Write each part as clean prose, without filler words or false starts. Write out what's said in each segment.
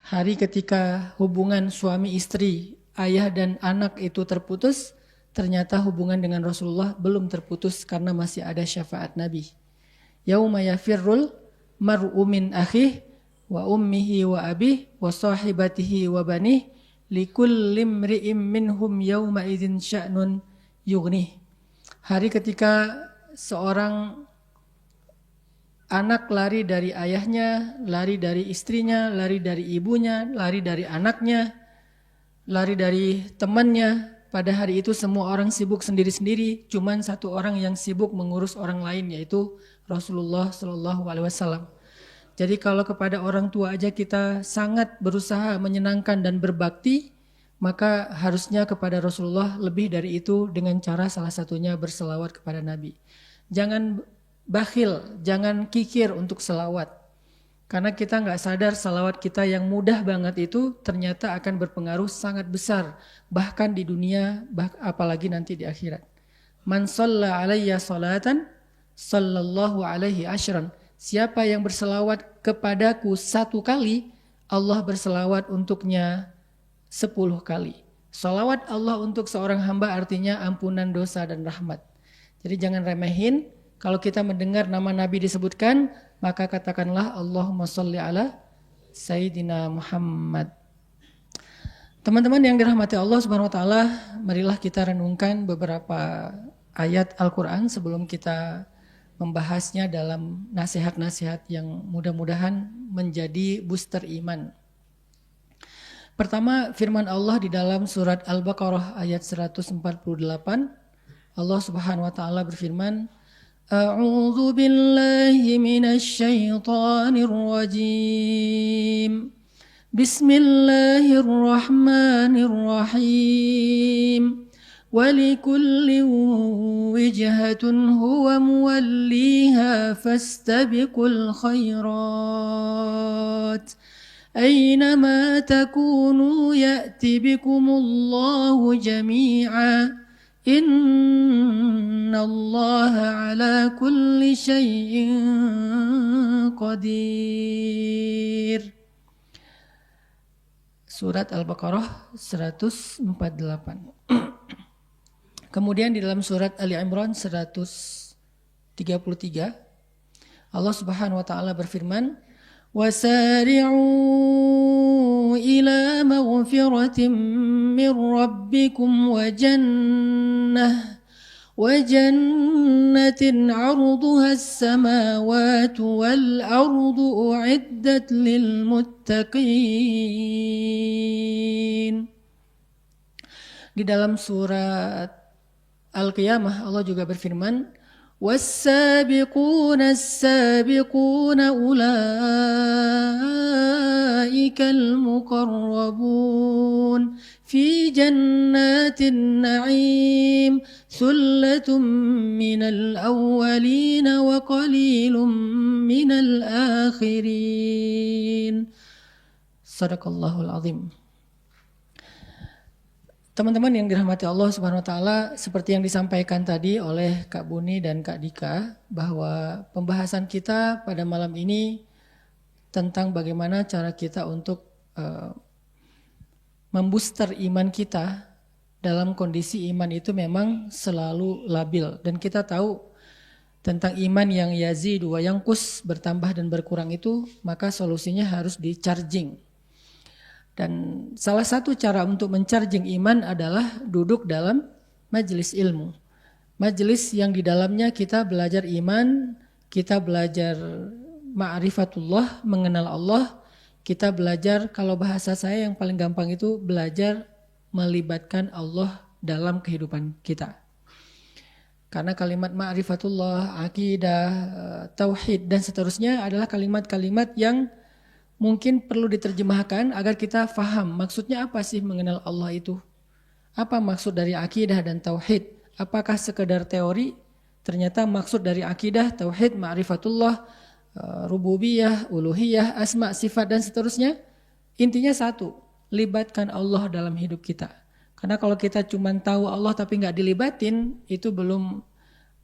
Hari ketika hubungan suami istri, ayah dan anak itu terputus, ternyata hubungan dengan Rasulullah belum terputus karena masih ada syafaat Nabi. Yauma yafirrul mar'u min akhih wa ummihi wa abih wa sahibatihi wa banih likulli imri'im minhum yauma idzin sya'nun yughnih. Hari ketika seorang anak lari dari ayahnya, lari dari istrinya, lari dari ibunya, lari dari anaknya, lari dari temannya. Pada hari itu semua orang sibuk sendiri-sendiri, cuman satu orang yang sibuk mengurus orang lain, yaitu Rasulullah Shallallahu Alaihi Wasallam. Jadi kalau kepada orang tua aja kita sangat berusaha menyenangkan dan berbakti, maka harusnya kepada Rasulullah lebih dari itu dengan cara salah satunya berselawat kepada Nabi. Jangan bakhil, jangan kikir untuk selawat. Karena kita nggak sadar salawat kita yang mudah banget itu ternyata akan berpengaruh sangat besar. Bahkan di dunia, apalagi nanti di akhirat. Man shalla alayya salatan, sallallahu alaihi ashran. Siapa yang berselawat kepadaku 1 kali, Allah berselawat untuknya 10 kali. Salawat Allah untuk seorang hamba artinya ampunan dosa dan rahmat. Jadi jangan remehin. Kalau kita mendengar nama Nabi disebutkan, maka katakanlah Allahumma sholli ala Sayyidina Muhammad. Teman-teman yang dirahmati Allah Subhanahu wa taala, marilah kita renungkan beberapa ayat Al-Qur'an sebelum kita membahasnya dalam nasihat-nasihat yang mudah-mudahan menjadi booster iman. Pertama, firman Allah di dalam surat Al-Baqarah ayat 148. Allah Subhanahu wa taala berfirman, A'udzu billahi minasy syaithanir rajim. Bismillahirrahmanirrahim. Walikulli wijhatun huwa muwalliha fastabiqul khairat. Aynama takunu ya'ti bikumullahu jami'a. Innallaha ala kulli syai'in qadir. Surat Al-Baqarah 148. Kemudian di dalam surat Ali Imran 133 Allah Subhanahu wa taala berfirman, وَسَارِعُوا إِلَى مَغْفِرَةٍ مِّن رَّبِّكُمْ وَجَنَّةٍ عَرْضُهَا السَّمَاوَاتُ وَالْأَرْضُ أُعِدَّتْ لِلْمُتَّقِينَ. Di dalam surat Al-Qiyamah Allah juga berfirman, وَالسَّابِقُونَ السَّابِقُونَ أُولَئِكَ الْمُقَرَّبُونَ فِي جَنَّاتِ النَّعِيمِ ثُلَّةٌ مِّنَ الْأَوَّلِينَ وَقَلِيلٌ مِّنَ الْآخِرِينَ. Sadaqallahul azim. Teman-teman yang dirahmati Allah Subhanahu wa taala, seperti yang disampaikan tadi oleh Kak Buni dan Kak Dika, bahwa pembahasan kita pada malam ini tentang bagaimana cara kita untuk membooster iman kita. Dalam kondisi iman itu memang selalu labil, dan kita tahu tentang iman yang yazid wa yanqus, bertambah dan berkurang itu, maka solusinya harus di-charging. Dan salah satu cara untuk mencharging iman adalah duduk dalam majelis ilmu. Majelis yang di dalamnya kita belajar iman, kita belajar ma'rifatullah, mengenal Allah, kita belajar, kalau bahasa saya yang paling gampang itu belajar melibatkan Allah dalam kehidupan kita. Karena kalimat ma'rifatullah, akidah, tauhid dan seterusnya adalah kalimat-kalimat yang mungkin perlu diterjemahkan agar kita faham maksudnya apa sih mengenal Allah itu. Apa maksud dari akidah dan tauhid? Apakah sekedar teori? Ternyata maksud dari akidah, tauhid, ma'rifatullah, rububiyah, uluhiyah, asma, sifat dan seterusnya, intinya satu, libatkan Allah dalam hidup kita. Karena kalau kita cuma tahu Allah tapi nggak dilibatin, itu belum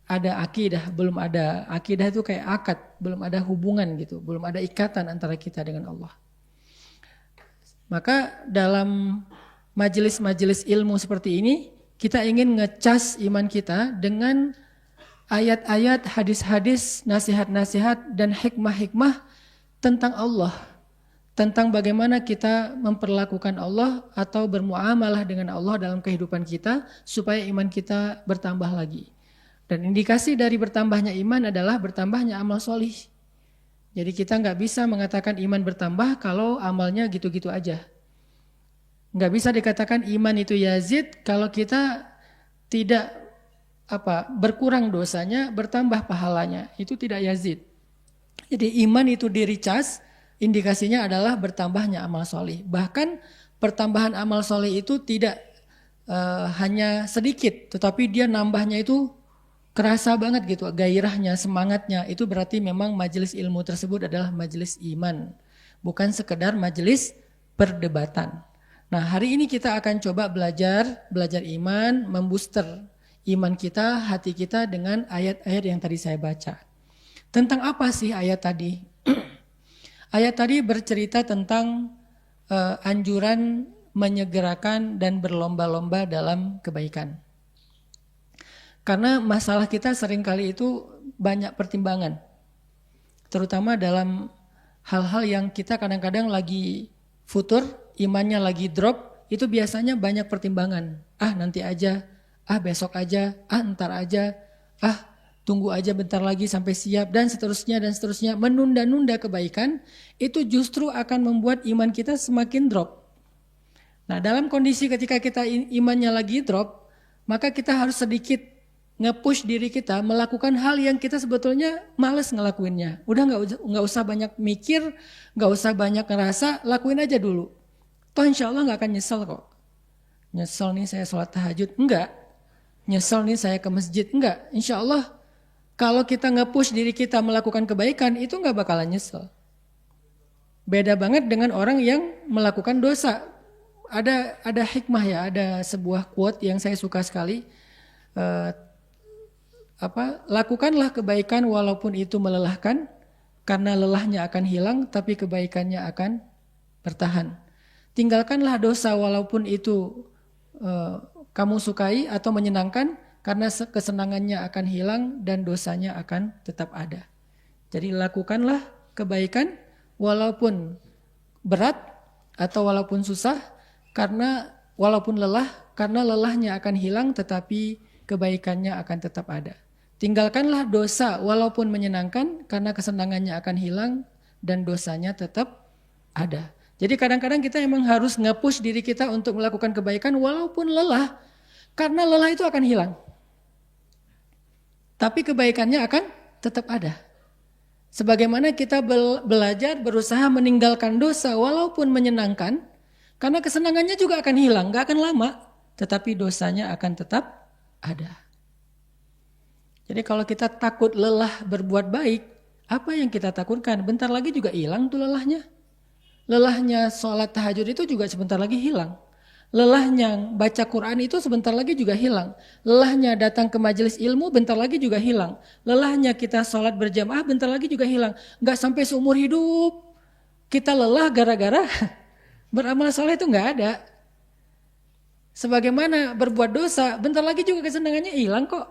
ada akidah, belum ada akidah itu kayak akad, belum ada hubungan gitu, belum ada ikatan antara kita dengan Allah. Maka dalam majelis-majelis ilmu seperti ini, kita ingin ngecas iman kita dengan ayat-ayat, hadis-hadis, nasihat-nasihat, dan hikmah-hikmah tentang Allah. Tentang bagaimana kita memperlakukan Allah atau bermuamalah dengan Allah dalam kehidupan kita supaya iman kita bertambah lagi. Dan indikasi dari bertambahnya iman adalah bertambahnya amal solih. Jadi kita nggak bisa mengatakan iman bertambah kalau amalnya gitu-gitu aja. Nggak bisa dikatakan iman itu yazid kalau kita tidak berkurang dosanya, bertambah pahalanya. Itu tidak yazid. Jadi iman itu diricas, indikasinya adalah bertambahnya amal soleh. Bahkan pertambahan amal soleh itu tidak hanya sedikit, tetapi dia nambahnya itu kerasa banget gitu, gairahnya, semangatnya. Itu berarti memang majelis ilmu tersebut adalah majelis iman, bukan sekedar majelis perdebatan. Nah, hari ini kita akan coba belajar iman, membooster iman kita, hati kita dengan ayat-ayat yang tadi saya baca. Tentang apa sih ayat tadi? Ayat tadi bercerita tentang anjuran menyegerakan dan berlomba-lomba dalam kebaikan. Karena masalah kita seringkali itu banyak pertimbangan. Terutama dalam hal-hal yang kita kadang-kadang lagi futur, imannya lagi drop, itu biasanya banyak pertimbangan. Nanti aja, besok aja, ntar aja, tunggu aja bentar lagi sampai siap, dan seterusnya. Menunda-nunda kebaikan itu justru akan membuat iman kita semakin drop. Nah, dalam kondisi ketika kita imannya lagi drop, maka kita harus sedikit nge-push diri kita melakukan hal yang kita sebetulnya malas ngelakuinnya. Udah nggak usah banyak mikir, nggak usah banyak ngerasa, lakuin aja dulu. Toh insya Allah nggak akan nyesel kok. Nyesel nih saya sholat tahajud, enggak. Nyesel nih saya ke masjid, enggak. Insya Allah kalau kita nge-push diri kita melakukan kebaikan, itu nggak bakalan nyesel. Beda banget dengan orang yang melakukan dosa. Ada hikmah ya, ada sebuah quote yang saya suka sekali. Lakukanlah kebaikan walaupun itu melelahkan, karena lelahnya akan hilang, tapi kebaikannya akan bertahan. Tinggalkanlah dosa walaupun itu kamu sukai atau menyenangkan, karena kesenangannya akan hilang dan dosanya akan tetap ada. Jadi lakukanlah kebaikan walaupun berat atau walaupun susah, karena walaupun lelah, karena lelahnya akan hilang tetapi kebaikannya akan tetap ada. Tinggalkanlah dosa walaupun menyenangkan, karena kesenangannya akan hilang dan dosanya tetap ada. Jadi kadang-kadang kita emang harus nge-push diri kita untuk melakukan kebaikan walaupun lelah, karena lelah itu akan hilang. Tapi kebaikannya akan tetap ada. Sebagaimana kita belajar berusaha meninggalkan dosa walaupun menyenangkan, karena kesenangannya juga akan hilang, gak akan lama, tetapi dosanya akan tetap ada. Jadi kalau kita takut lelah berbuat baik, apa yang kita takutkan? Bentar lagi juga hilang tuh lelahnya. Lelahnya sholat tahajud itu juga sebentar lagi hilang. Lelahnya baca Quran itu sebentar lagi juga hilang. Lelahnya datang ke majelis ilmu bentar lagi juga hilang. Lelahnya kita sholat berjamaah bentar lagi juga hilang. Gak sampai seumur hidup kita lelah gara-gara beramal soleh itu gak ada. Sebagaimana berbuat dosa, bentar lagi juga kesenangannya hilang kok.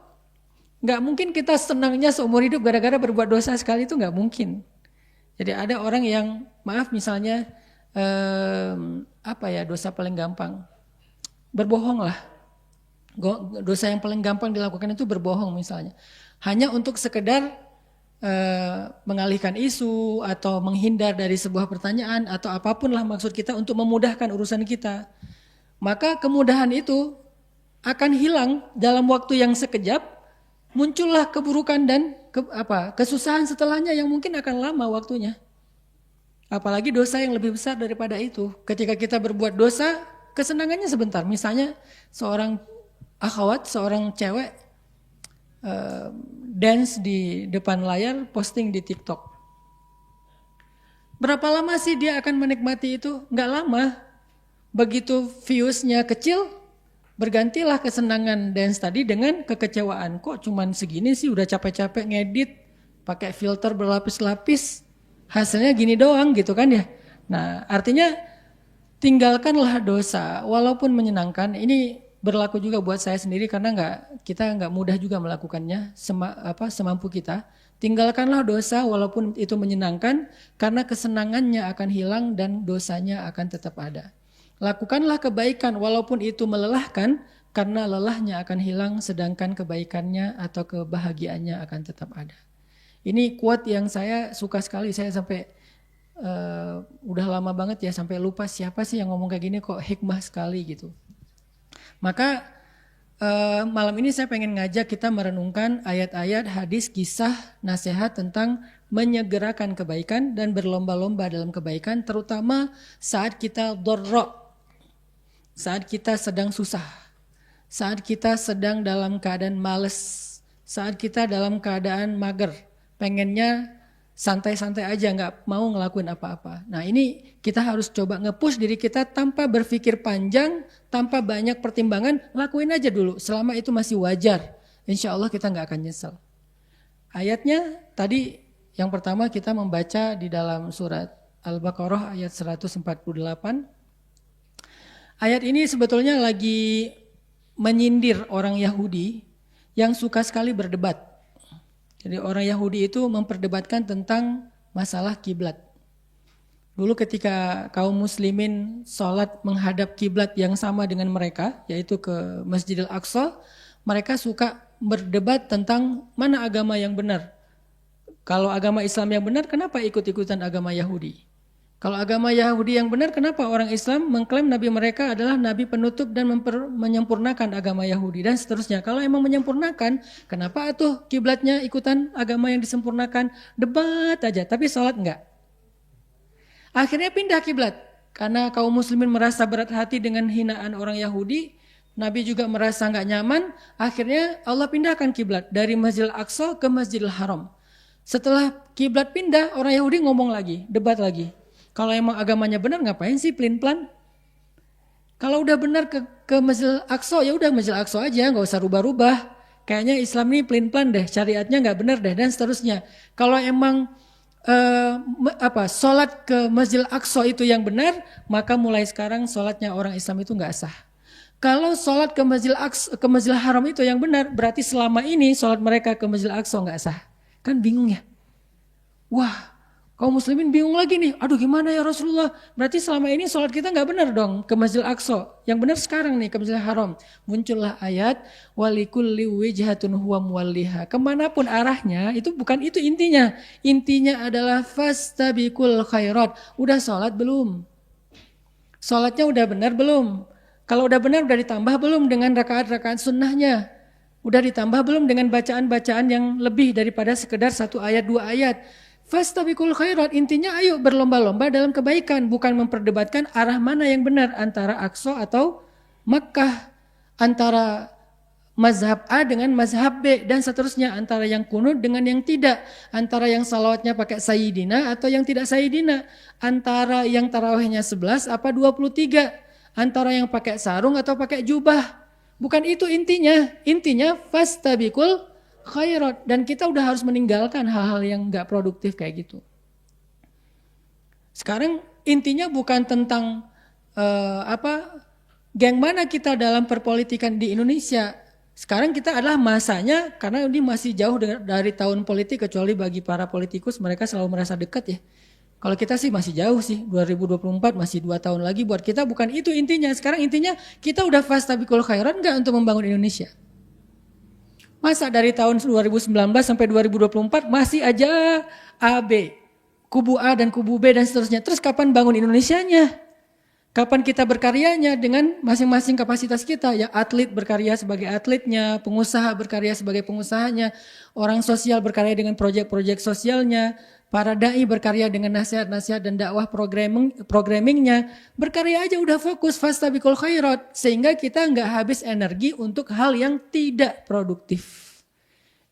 Gak mungkin kita senangnya seumur hidup gara-gara berbuat dosa sekali, itu gak mungkin. Jadi ada orang yang, maaf misalnya, dosa paling gampang. Berbohong lah. Dosa yang paling gampang dilakukan itu berbohong misalnya. Hanya untuk sekedar mengalihkan isu atau menghindar dari sebuah pertanyaan atau apapun lah maksud kita untuk memudahkan urusan kita. Maka kemudahan itu akan hilang dalam waktu yang sekejap, muncullah keburukan dan kesusahan setelahnya yang mungkin akan lama waktunya. Apalagi dosa yang lebih besar daripada itu. Ketika kita berbuat dosa, kesenangannya sebentar. Misalnya seorang akhwat, seorang cewek dance di depan layar, posting di TikTok. Berapa lama sih dia akan menikmati itu? Nggak lama. Begitu viewsnya kecil, bergantilah kesenangan dance tadi dengan kekecewaan. Kok cuman segini sih, udah capek-capek ngedit, pakai filter berlapis-lapis, hasilnya gini doang gitu kan ya. Nah artinya tinggalkanlah dosa walaupun menyenangkan. Ini berlaku juga buat saya sendiri karena kita nggak mudah juga melakukannya semampu kita. Tinggalkanlah dosa walaupun itu menyenangkan karena kesenangannya akan hilang dan dosanya akan tetap ada. Lakukanlah kebaikan walaupun itu melelahkan karena lelahnya akan hilang sedangkan kebaikannya atau kebahagiaannya akan tetap ada. Ini quote yang saya suka sekali, saya sampai udah lama banget ya sampai lupa siapa sih yang ngomong kayak gini kok hikmah sekali gitu. Maka malam ini saya pengen ngajak kita merenungkan ayat-ayat, hadis, kisah, nasihat tentang menyegerakan kebaikan dan berlomba-lomba dalam kebaikan, terutama saat kita dharra, saat kita sedang susah, saat kita sedang dalam keadaan males, saat kita dalam keadaan mager, pengennya santai-santai aja, nggak mau ngelakuin apa-apa. Nah ini kita harus coba nge-push diri kita tanpa berpikir panjang, tanpa banyak pertimbangan, lakuin aja dulu. Selama itu masih wajar, insya Allah kita nggak akan nyesel. Ayatnya tadi yang pertama kita membaca di dalam surat Al-Baqarah ayat 148. Ayat ini sebetulnya lagi menyindir orang Yahudi yang suka sekali berdebat. Jadi orang Yahudi itu memperdebatkan tentang masalah kiblat. Dulu ketika kaum muslimin sholat menghadap kiblat yang sama dengan mereka, yaitu ke Masjidil Aqsa, mereka suka berdebat tentang mana agama yang benar. Kalau agama Islam yang benar, kenapa ikut-ikutan agama Yahudi? Kalau agama Yahudi yang benar, kenapa orang Islam mengklaim Nabi mereka adalah Nabi penutup dan menyempurnakan agama Yahudi dan seterusnya. Kalau emang menyempurnakan, kenapa tuh kiblatnya ikutan agama yang disempurnakan? Debat aja, tapi sholat enggak. Akhirnya pindah kiblat karena kaum muslimin merasa berat hati dengan hinaan orang Yahudi. Nabi juga merasa enggak nyaman. Akhirnya Allah pindahkan kiblat dari Masjidil Aqsa ke Masjidil Haram. Setelah kiblat pindah, orang Yahudi ngomong lagi, debat lagi. Kalau emang agamanya benar ngapain sih pelin-pelan? Kalau udah benar ke Masjidil Aqsa, ya udah Masjidil Aqsa aja, nggak usah rubah-rubah. Kayaknya Islam ini pelin-pelan deh, syariatnya nggak benar deh dan seterusnya. Kalau emang sholat ke Masjidil Aqsa itu yang benar, maka mulai sekarang sholatnya orang Islam itu nggak sah. Kalau sholat ke Masjidil Haram itu yang benar, berarti selama ini sholat mereka ke Masjidil Aqsa nggak sah. Kan bingung ya? Wah. Kaum muslimin bingung lagi nih, aduh gimana ya Rasulullah, berarti selama ini sholat kita gak benar dong ke Masjidil Aqsa, yang benar sekarang nih ke Masjidil Haram. Muncullah ayat, walikulli wijhatun huwa muwalliha, kemanapun arahnya, itu bukan itu intinya. Intinya adalah fastabiqul khairat, udah sholat belum? Sholatnya udah benar belum? Kalau udah benar udah ditambah belum dengan rakaat-rakaat sunnahnya? Udah ditambah belum dengan bacaan-bacaan yang lebih daripada sekedar 1 ayat 2 ayat? Fastabiqul khairat, intinya ayo berlomba-lomba dalam kebaikan, bukan memperdebatkan arah mana yang benar antara Aqsa atau Makkah, antara mazhab A dengan mazhab B dan seterusnya, antara yang kunut dengan yang tidak, antara yang salawatnya pakai sayyidina atau yang tidak sayyidina, antara yang tarawihnya 11 apa 23, antara yang pakai sarung atau pakai jubah. Bukan itu intinya. Intinya fastabiqul khairat, dan kita udah harus meninggalkan hal-hal yang enggak produktif kayak gitu. Sekarang intinya bukan tentang geng mana kita dalam perpolitikan di Indonesia. Sekarang kita adalah masanya, karena ini masih jauh dari tahun politik, kecuali bagi para politikus mereka selalu merasa dekat ya. Kalau kita sih masih jauh sih, 2024 masih 2 tahun lagi buat kita, bukan itu intinya. Sekarang intinya kita udah fastabiqul khairat enggak untuk membangun Indonesia? Masa dari tahun 2019 sampai 2024 masih aja AB, kubu A dan kubu B dan seterusnya. Terus kapan bangun Indonesianya? Kapan kita berkaryanya dengan masing-masing kapasitas kita? Ya atlet berkarya sebagai atletnya, pengusaha berkarya sebagai pengusahanya, orang sosial berkarya dengan proyek-proyek sosialnya, para dai berkarya dengan nasihat-nasihat dan dakwah programmingnya. Berkarya aja udah fokus fastabiqul khairat, sehingga kita nggak habis energi untuk hal yang tidak produktif.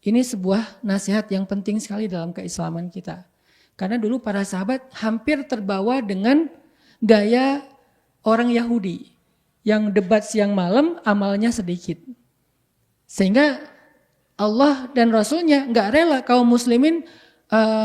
Ini sebuah nasihat yang penting sekali dalam keislaman kita. Karena dulu para sahabat hampir terbawa dengan gaya orang Yahudi yang debat siang malam, amalnya sedikit. Sehingga Allah dan Rasulnya nggak rela kaum muslimin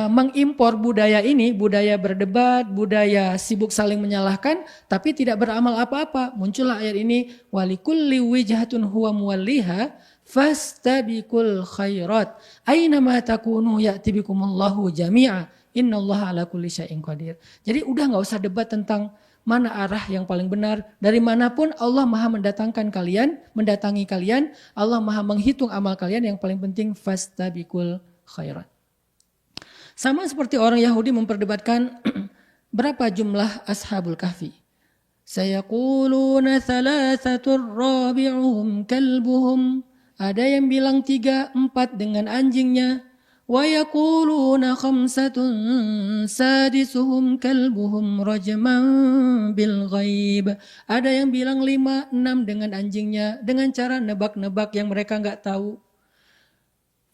mengimpor budaya ini, budaya berdebat, budaya sibuk saling menyalahkan, tapi tidak beramal apa-apa. Muncullah ayat ini, walikulli wijhatun huwa muwalliha fastabiqul khairat. Aina ma takunu ya'ti bikumullahu jami'a. Innallaha ala kulli syai'in qadir. Jadi udah enggak usah debat tentang mana arah yang paling benar. Dari manapun Allah Maha mendatangkan kalian, mendatangi kalian, Allah Maha menghitung amal kalian, yang paling penting fastabiqul khairat. Sama seperti orang Yahudi memperdebatkan berapa jumlah Ashabul Kahfi. Sayaquluna thalathatur rabi'uhum kalbuhum. Ada yang bilang 3, 4 dengan anjingnya. Wa yaquluna khamsatun sadisuhum kalbuhum rajman bil ghaib. Ada yang bilang 5, 6 dengan anjingnya, dengan cara nebak-nebak yang mereka enggak tahu.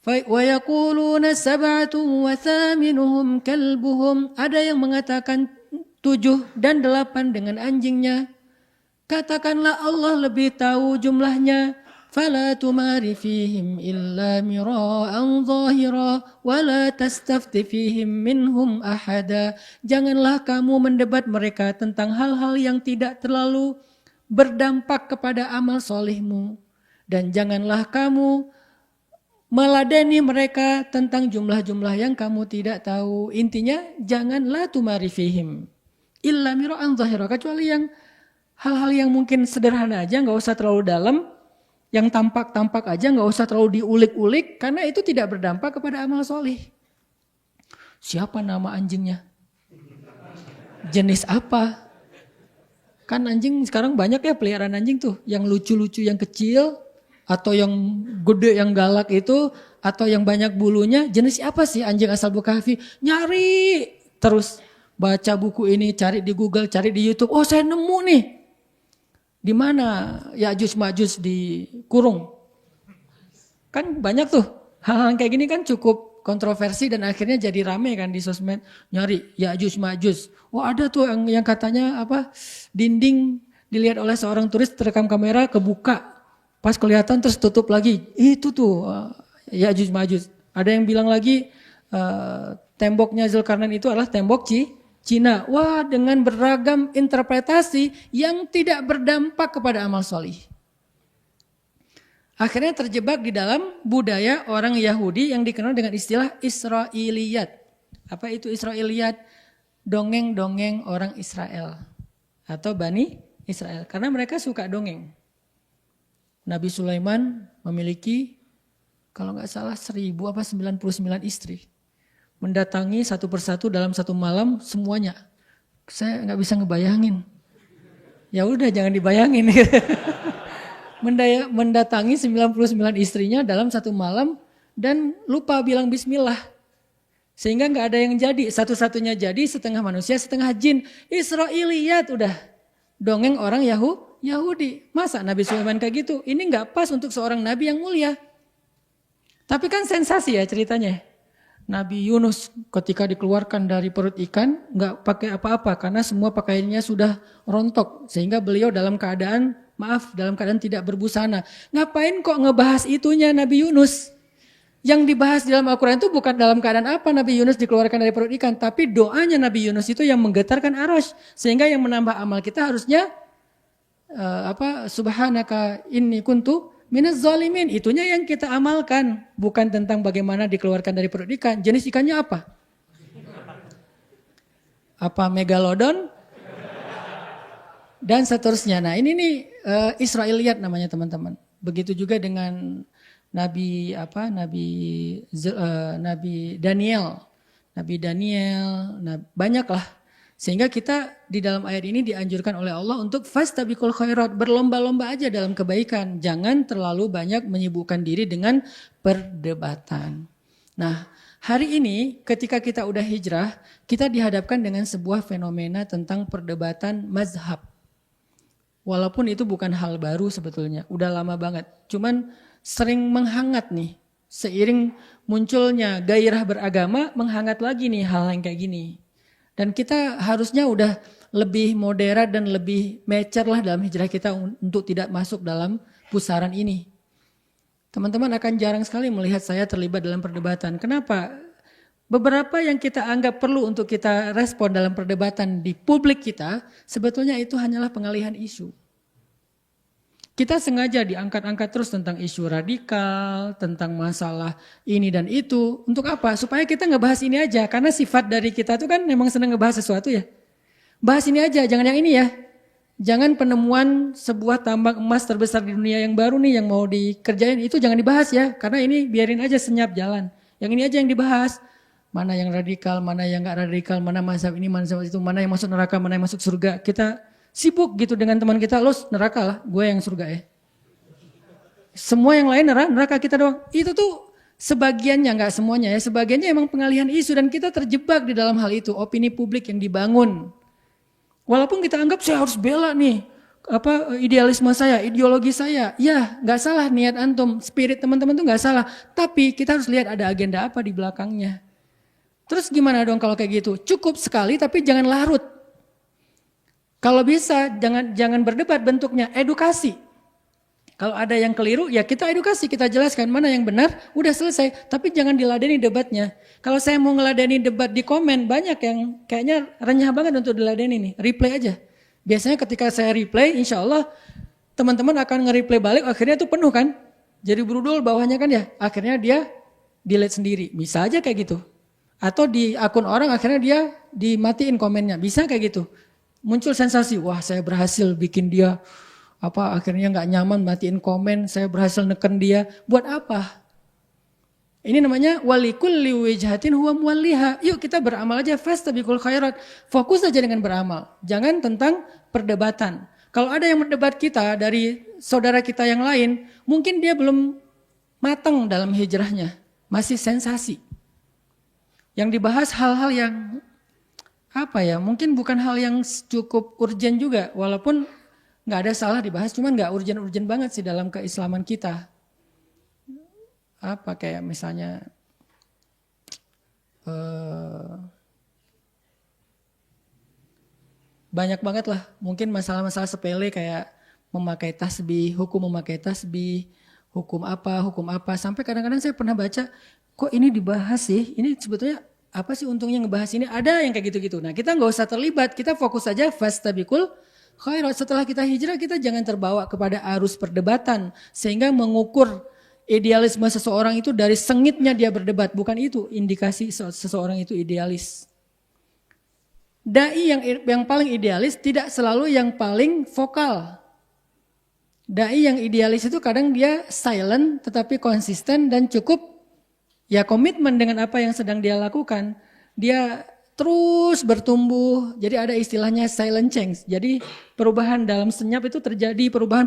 Wa yaquluna sab'atun wa thaminuhum kalbuhum. Ada yang mengatakan 7 dan 8 dengan anjingnya. Katakanlah Allah lebih tahu jumlahnya. Fala tumari fihim illa mira'an zahira wa la tastafti fihim minhum ahada. Janganlah kamu mendebat mereka tentang hal-hal yang tidak terlalu berdampak kepada amal solehmu. Dan janganlah kamu meladeni mereka tentang jumlah-jumlah yang kamu tidak tahu. Intinya janganlah tumari fihim illa mira'an zahira, kecuali yang hal-hal yang mungkin sederhana aja, enggak usah terlalu dalam. Yang tampak-tampak aja, enggak usah terlalu diulik-ulik, karena itu tidak berdampak kepada amal soleh. Siapa nama anjingnya? Jenis apa? Kan anjing sekarang banyak ya peliharaan anjing tuh, yang lucu-lucu yang kecil, atau yang gede yang galak itu, atau yang banyak bulunya. Jenis apa sih anjing Ashabul Kahfi? Nyari terus, baca buku ini, cari di Google, cari di YouTube. Oh, saya nemu nih. Di mana Ya'juj Ma'juj dikurung? Kan banyak tuh hal-hal kayak gini, kan cukup kontroversi dan akhirnya jadi rame kan di sosmed, nyari Ya'juj Ma'juj. Wah, ada tuh yang katanya apa, dinding dilihat oleh seorang turis, terekam kamera, kebuka. Pas kelihatan terus tutup lagi. Itu tuh Ya'juj Ma'juj. Ada yang bilang lagi temboknya Zulkarnain itu adalah tembok Cina. Wah, dengan beragam interpretasi yang tidak berdampak kepada amal solih. Akhirnya terjebak di dalam budaya orang Yahudi yang dikenal dengan istilah Israiliyat. Apa itu Israiliyat? Dongeng-dongeng orang Israel atau Bani Israel. Karena mereka suka dongeng. Nabi Sulaiman memiliki kalau nggak salah 1099 istri. Mendatangi satu persatu dalam satu malam semuanya. Saya nggak bisa ngebayangin. Ya udah jangan dibayangin. Mendatangi 99 istrinya dalam satu malam dan lupa bilang bismillah. Sehingga nggak ada yang jadi. Satu-satunya jadi setengah manusia setengah jin. Israiliyat udah. Dongeng orang Yahudi. Masa Nabi Sulaiman kayak gitu? Ini nggak pas untuk seorang Nabi yang mulia. Tapi kan sensasi ya ceritanya. Nabi Yunus ketika dikeluarkan dari perut ikan nggak pakai apa-apa karena semua pakaiannya sudah rontok. Sehingga beliau dalam keadaan tidak berbusana. Ngapain kok ngebahas itunya Nabi Yunus? Yang dibahas di dalam Al-Quran itu bukan dalam keadaan apa Nabi Yunus dikeluarkan dari perut ikan. Tapi doanya Nabi Yunus itu yang menggetarkan arasy. Sehingga yang menambah amal kita harusnya subhanaka inni kuntu minaz zalimin. Itunya yang kita amalkan. Bukan tentang bagaimana dikeluarkan dari perut ikan. Jenis ikannya apa? Apa megalodon? Dan seterusnya. Nah ini nih Israiliyat namanya teman-teman. Begitu juga dengan Nabi Daniel. Banyaklah. Sehingga kita di dalam ayat ini dianjurkan oleh Allah untuk fastabiqul khairat, berlomba-lomba aja dalam kebaikan. Jangan terlalu banyak menyibukkan diri dengan perdebatan. Nah, hari ini ketika kita udah hijrah, kita dihadapkan dengan sebuah fenomena tentang perdebatan mazhab. Walaupun itu bukan hal baru sebetulnya, udah lama banget. Cuman sering menghangat nih, seiring munculnya gairah beragama, menghangat lagi nih hal yang kayak gini. Dan kita harusnya udah lebih moderat dan lebih mature lah dalam hijrah kita untuk tidak masuk dalam pusaran ini. Teman-teman akan jarang sekali melihat saya terlibat dalam perdebatan. Kenapa? Beberapa yang kita anggap perlu untuk kita respon dalam perdebatan di publik kita, sebetulnya itu hanyalah pengalihan isu. Kita sengaja diangkat-angkat terus tentang isu radikal, tentang masalah ini dan itu. Untuk apa? Supaya kita ngebahas ini aja. Karena sifat dari kita itu kan memang senang ngebahas sesuatu ya. Bahas ini aja, jangan yang ini ya. Jangan penemuan sebuah tambang emas terbesar di dunia yang baru nih yang mau dikerjain, itu jangan dibahas ya. Karena ini biarin aja senyap jalan. Yang ini aja yang dibahas. Mana yang radikal, mana yang gak radikal, mana mazhab ini, mana mazhab itu, mana yang masuk neraka, mana yang masuk surga. Kita sibuk gitu dengan teman kita, lo neraka lah, gue yang surga ya. Semua yang lain neraka kita doang. Itu tuh sebagiannya, gak semuanya ya. Sebagiannya emang pengalihan isu dan kita terjebak di dalam hal itu. Opini publik yang dibangun. Walaupun kita anggap saya harus bela nih, idealisme saya, ideologi saya. Ya gak salah niat antum, spirit teman-teman tuh gak salah. Tapi kita harus lihat ada agenda apa di belakangnya. Terus gimana dong kalau kayak gitu? Cukup sekali tapi jangan larut. Kalau bisa jangan berdebat, bentuknya edukasi. Kalau ada yang keliru ya kita edukasi, kita jelaskan mana yang benar, udah selesai. Tapi jangan diladeni debatnya. Kalau saya mau ngeladeni debat di komen, banyak yang kayaknya renyah banget untuk diladeni nih. Replay aja. Biasanya ketika saya replay, insya Allah teman-teman akan nge-replay balik, akhirnya itu penuh kan. Jadi berudul bawahnya kan ya, akhirnya dia delete sendiri. Bisa aja kayak gitu. Atau di akun orang akhirnya dia dimatiin komennya. Bisa kayak gitu. Muncul sensasi, wah saya berhasil bikin dia akhirnya nggak nyaman matiin komen, saya berhasil neken dia. Buat apa? Ini namanya walikulli wijhatin huwa muwalliha. Yuk kita beramal aja, fastabiqul khairat. Fokus aja dengan beramal. Jangan tentang perdebatan. Kalau ada yang berdebat kita dari saudara kita yang lain, mungkin dia belum matang dalam hijrahnya. Masih sensasi. Yang dibahas hal-hal yang mungkin bukan hal yang cukup urgen juga, walaupun nggak ada salah dibahas, cuman nggak urgen-urgen banget sih dalam keislaman kita. Kayak misalnya banyak banget lah, mungkin masalah-masalah sepele kayak memakai tasbih, hukum memakai tasbih, hukum apa, sampai kadang-kadang saya pernah baca, kok ini dibahas sih, ini sebetulnya apa sih untungnya ngebahas ini, ada yang kayak gitu-gitu. Nah kita nggak usah terlibat, kita fokus saja fastabiqul khairat. Setelah kita hijrah kita jangan terbawa kepada arus perdebatan, sehingga mengukur idealisme seseorang itu dari sengitnya dia berdebat, bukan itu indikasi seseorang itu idealis. Dai yang paling idealis tidak selalu yang paling vokal. Dai yang idealis itu kadang dia silent tetapi konsisten dan cukup komitmen dengan apa yang sedang dia lakukan. Dia terus bertumbuh. Jadi ada istilahnya silent change. Jadi perubahan dalam senyap itu terjadi, perubahan.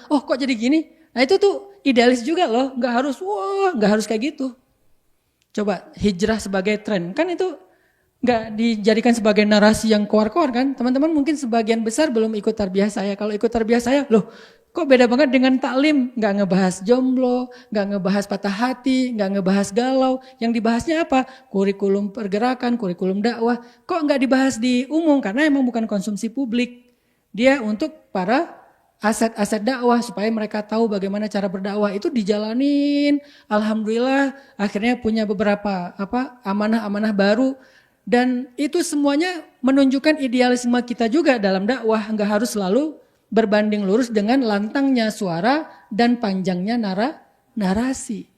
Oh kok jadi gini? Nah itu tuh idealis juga loh. Nggak harus kayak gitu. Coba hijrah sebagai tren. Kan itu nggak dijadikan sebagai narasi yang keluar-keluar kan. Teman-teman mungkin sebagian besar belum ikut tarbiyah saya. Kalau ikut tarbiyah saya, loh kok beda banget dengan taklim, nggak ngebahas jomblo, nggak ngebahas patah hati, nggak ngebahas galau. Yang dibahasnya apa? Kurikulum pergerakan, kurikulum dakwah. Kok nggak dibahas di umum? Karena emang bukan konsumsi publik. Dia untuk para aset-aset dakwah supaya mereka tahu bagaimana cara berdakwah. Itu dijalanin. Alhamdulillah akhirnya punya beberapa amanah-amanah baru. Dan itu semuanya menunjukkan idealisme kita juga dalam dakwah. Nggak harus selalu berbanding lurus dengan lantangnya suara dan panjangnya narasi.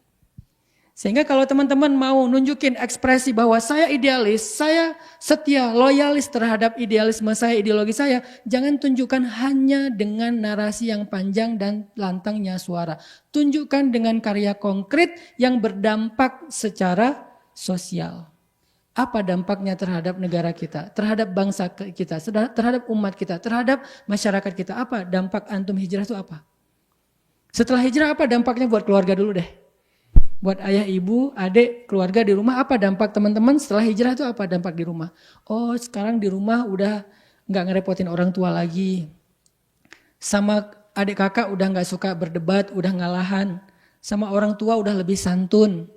Sehingga kalau teman-teman mau nunjukin ekspresi bahwa saya idealis, saya setia, loyalis terhadap idealisme saya, ideologi saya, jangan tunjukkan hanya dengan narasi yang panjang dan lantangnya suara. Tunjukkan dengan karya konkret yang berdampak secara sosial. Apa dampaknya terhadap negara kita, terhadap bangsa kita, terhadap umat kita, terhadap masyarakat kita? Apa dampak antum hijrah itu apa? Setelah hijrah apa dampaknya buat keluarga dulu deh. Buat ayah, ibu, adik, keluarga di rumah, apa dampak teman-teman setelah hijrah itu apa dampak di rumah? Oh sekarang di rumah udah gak ngerepotin orang tua lagi. Sama adik kakak udah gak suka berdebat, udah ngalahan. Sama orang tua udah lebih santun.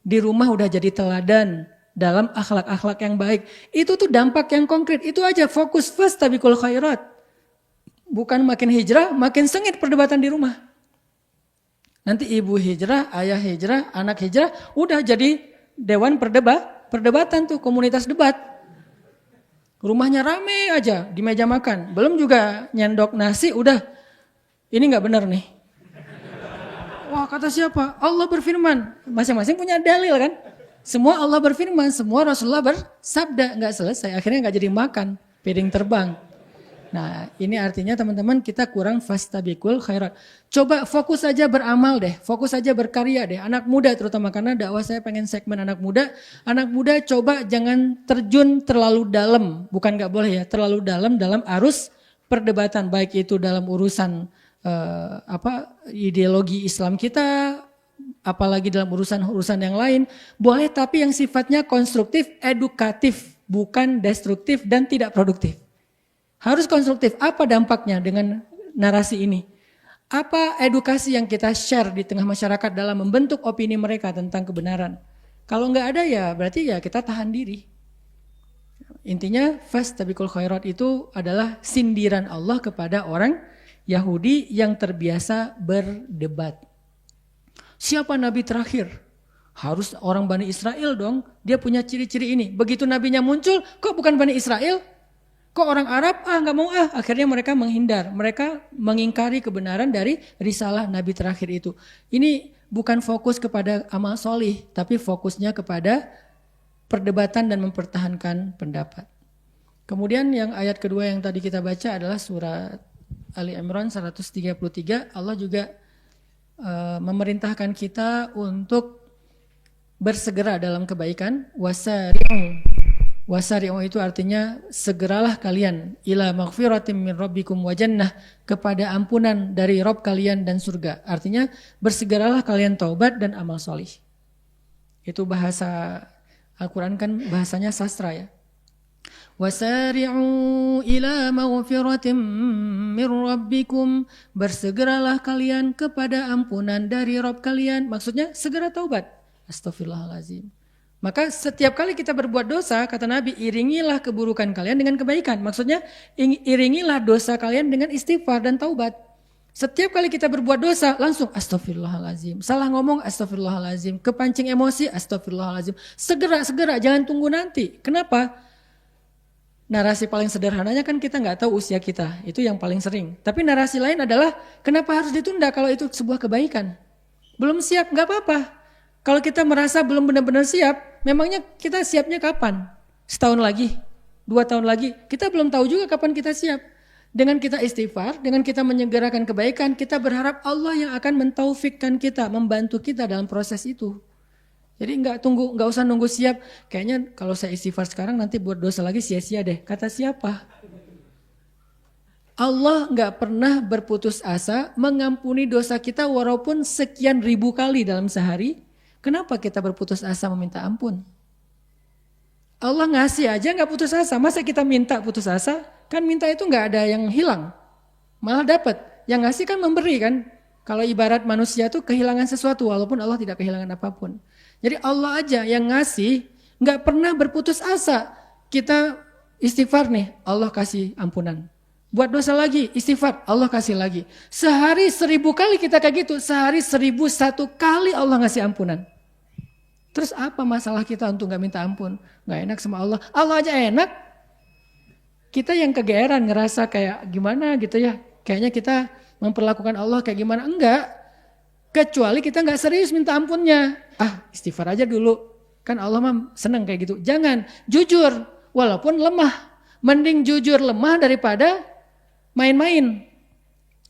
Di rumah udah jadi teladan dalam akhlak-akhlak yang baik. Itu tuh dampak yang konkret. Itu aja, fokus fastabiqul khairat. Bukan makin hijrah, makin sengit perdebatan di rumah. Nanti ibu hijrah, ayah hijrah, anak hijrah, udah jadi dewan perdebatan tuh, komunitas debat. Rumahnya rame aja di meja makan. Belum juga nyendok nasi udah, ini gak benar nih. Wah kata siapa? Allah berfirman. Masing-masing punya dalil kan. Semua Allah berfirman, semua Rasulullah bersabda. Gak selesai, akhirnya gak jadi makan. Piring terbang. Nah ini artinya teman-teman kita kurang fastabiqul khairat. Coba fokus saja beramal deh, fokus saja berkarya deh. Anak muda terutama karena dakwah saya pengen segmen anak muda. Anak muda coba jangan terjun terlalu dalam, bukan gak boleh ya, terlalu dalam arus perdebatan. Baik itu dalam urusan ideologi Islam kita, apalagi dalam urusan yang lain. Boleh tapi yang sifatnya konstruktif, edukatif, bukan destruktif dan tidak produktif. Harus konstruktif. Apa dampaknya dengan narasi ini? Apa edukasi yang kita share di tengah masyarakat dalam membentuk opini mereka tentang kebenaran? Kalau nggak ada ya berarti ya kita tahan diri. Intinya fastabiqul khairat itu adalah sindiran Allah kepada orang Yahudi yang terbiasa berdebat. Siapa nabi terakhir? Harus orang Bani Israel dong. Dia punya ciri-ciri ini. Begitu nabinya muncul, kok bukan Bani Israel? Kok orang Arab? Nggak mau Akhirnya mereka menghindar. Mereka mengingkari kebenaran dari risalah Nabi terakhir itu. Ini bukan fokus kepada amal solih, tapi fokusnya kepada perdebatan dan mempertahankan pendapat. Kemudian yang ayat kedua yang tadi kita baca adalah surat Ali Imran 133. Allah juga memerintahkan kita untuk bersegera dalam kebaikan. Wasari'u itu artinya segeralah kalian ila maghfiratin min rabbikum wa jannah, kepada ampunan dari Rabb kalian dan surga. Artinya bersegeralah kalian taubat dan amal solih. Itu bahasa Al-Quran kan bahasanya sastra ya. Wasari'u ila maghfiratin min rabbikum, bersegeralah kalian kepada ampunan dari Rabb kalian. Maksudnya segera taubat. Astaghfirullahalazim. Maka setiap kali kita berbuat dosa, kata Nabi, iringilah keburukan kalian dengan kebaikan. Maksudnya iringilah dosa kalian dengan istighfar dan taubat. Setiap kali kita berbuat dosa, langsung astaghfirullahalazim. Salah ngomong astaghfirullahalazim. Kepancing emosi astaghfirullahalazim. Segera, jangan tunggu nanti. Kenapa? Narasi paling sederhananya kan kita nggak tahu usia kita. Itu yang paling sering. Tapi narasi lain adalah, kenapa harus ditunda kalau itu sebuah kebaikan? Belum siap, nggak apa-apa. Kalau kita merasa belum benar-benar siap, memangnya kita siapnya kapan? Setahun lagi? 2 tahun lagi? Kita belum tahu juga kapan kita siap. Dengan kita istighfar, dengan kita menyegerakan kebaikan, kita berharap Allah yang akan mentaufikkan kita, membantu kita dalam proses itu. Jadi nggak usah nunggu siap. Kayaknya kalau saya istighfar sekarang nanti buat dosa lagi sia-sia deh. Kata siapa? Allah nggak pernah berputus asa mengampuni dosa kita walaupun sekian ribu kali dalam sehari. Kenapa kita berputus asa meminta ampun? Allah ngasih aja nggak putus asa. Masa kita minta putus asa? Kan minta itu nggak ada yang hilang. Malah dapat. Yang ngasih kan memberi kan. Kalau ibarat manusia tuh kehilangan sesuatu walaupun Allah tidak kehilangan apapun. Jadi Allah aja yang ngasih nggak pernah berputus asa. Kita istighfar nih, Allah kasih ampunan. Buat dosa lagi, istighfar, Allah kasih lagi. Sehari 1000 kali kita kayak gitu. Sehari 1001 kali Allah ngasih ampunan. Terus apa masalah kita untuk gak minta ampun? Gak enak sama Allah. Allah aja enak. Kita yang kegeeran ngerasa kayak gimana gitu ya. Kayaknya kita memperlakukan Allah kayak gimana. Enggak. Kecuali kita gak serius minta ampunnya. Istighfar aja dulu. Kan Allah mah senang kayak gitu. Jangan. Jujur. Walaupun lemah. Mending jujur lemah daripada main-main.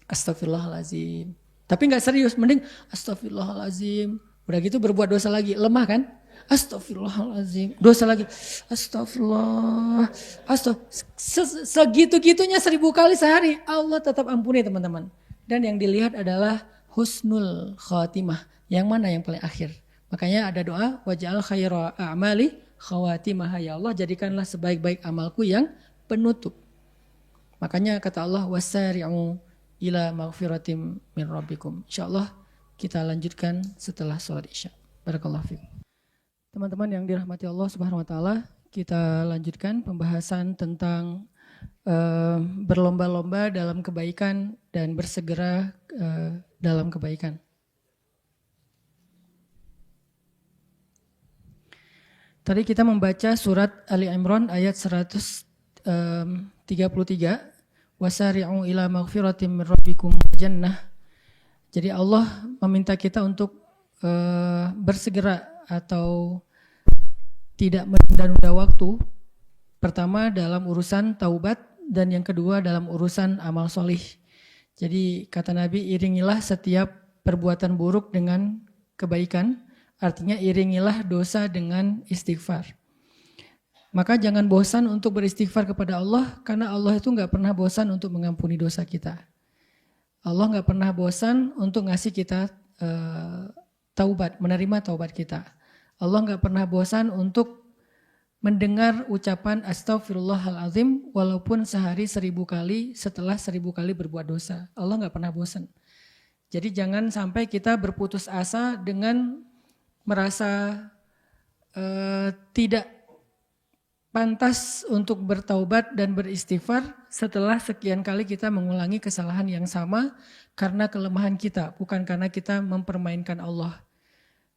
Astagfirullahalazim. Tapi gak serius. Mending astagfirullahalazim. Udah gitu berbuat dosa lagi, lemah kan? Astagfirullahaladzim, dosa lagi, astagfirullah, segitu-gitunya 1000 kali sehari, Allah tetap ampuni teman-teman. Dan yang dilihat adalah husnul khatimah, yang mana yang paling akhir. Makanya ada doa, waj'al khaira a'mali khawatimah, ya Allah jadikanlah sebaik-baik amalku yang penutup. Makanya kata Allah, wasari'u ila maghfiratim min rabbikum. InsyaAllah kita lanjutkan setelah sholat isya. Barakallahu fiikum. Teman-teman yang dirahmati Allah Subhanahu wa taala, kita lanjutkan pembahasan tentang berlomba-lomba dalam kebaikan dan bersegera dalam kebaikan. Tadi kita membaca surat Ali Imran ayat 133. Wasari'u ila maghfiratin min rabbikum wa jannah. Jadi Allah meminta kita untuk bersegera atau tidak menunda-nunda waktu. Pertama dalam urusan taubat dan yang kedua dalam urusan amal solih. Jadi kata Nabi, iringilah setiap perbuatan buruk dengan kebaikan. Artinya iringilah dosa dengan istighfar. Maka jangan bosan untuk beristighfar kepada Allah, karena Allah itu gak pernah bosan untuk mengampuni dosa kita. Allah gak pernah bosan untuk ngasih kita taubat, menerima taubat kita. Allah gak pernah bosan untuk mendengar ucapan astaghfirullahaladzim walaupun sehari 1000 kali setelah 1000 kali berbuat dosa. Allah gak pernah bosan. Jadi jangan sampai kita berputus asa dengan merasa tidak pantas untuk bertaubat dan beristighfar setelah sekian kali kita mengulangi kesalahan yang sama karena kelemahan kita, bukan karena kita mempermainkan Allah.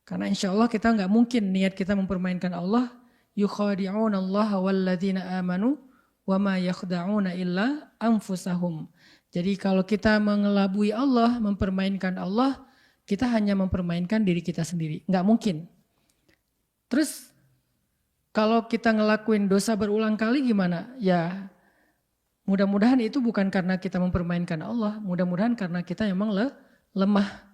Karena insya Allah kita nggak mungkin niat kita mempermainkan Allah. Yukhadi'una Allah walladzina amanu wa ma yakhda'una illa anfusahum. Jadi kalau kita mengelabui Allah, mempermainkan Allah, kita hanya mempermainkan diri kita sendiri. Nggak mungkin. Terus kalau kita ngelakuin dosa berulang kali gimana? Ya mudah-mudahan itu bukan karena kita mempermainkan Allah. Mudah-mudahan karena kita memang lemah.